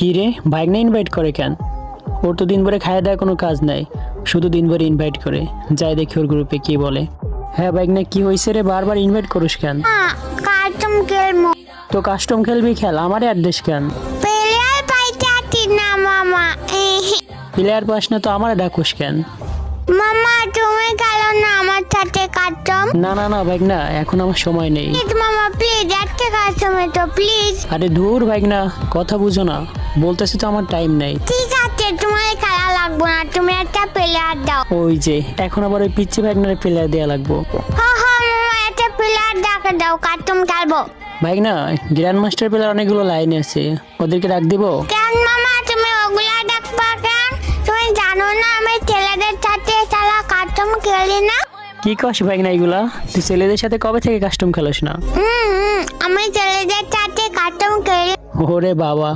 কি রে, বাইক না ইনভাইট করে কেন? ওর তো দিন ভরে খাওয়া দেওয়া কোনো কাজ নাই, শুধু দিন ভরে ইনভাইট করে। যাই দেখি ওর গ্রুপে কি বলে। হ্যাঁ বাইক না, কি হয়েছে রে, বারবার ইনভাইট করিস কেন? কাস্টম খেলবো। তো কাস্টম খেলবি, খেল, আমারে অ্যাড্রেস কেন? প্লেয়ার পাইতে না মামা। প্লেয়ার পাস না তো আমারে ডাকুস কেন? মামা তুমি খেলো না আমার সাথে কাস্টম। না না না বাইক না, এখন আমার সময় নেই। প্লিজ মামা প্লিজ, একটা কাস্টমে তো প্লিজ। আরে ধুর বাইক না, কথা বুঝো না, বলতেছি তো আমার টাইম নেই। ঠিক আছে তোমার খেলা লাগবো না, তুমি একটা প্লেয়ার দাও। ওই যে এখন আবার ওই পিচ্ছি বাইকনারে প্লেয়ার দেওয়া লাগবো। হ্যাঁ হ্যাঁ মামা, একটা প্লেয়ার ডাকে দাও, কাস্টম খেলবো। বাইক না, গ্র্যান্ড মাস্টার প্লেয়ার অনেকগুলো লাইনে আছে, ওদেরকে ডাক দিব? কেন মামা তুমি ওগুলা ডাকবা কেন? তুমি জানো না আমি ছেলেদের সাথে খেলা কাস্টম খেলি না। কি কস বাইক না এগুলা? তুই ছেলেদের সাথে কবে থেকে কাস্টম খেলোস না? আমি ছেলেদের সাথে কাস্টম খেলি। ওরে বাবা,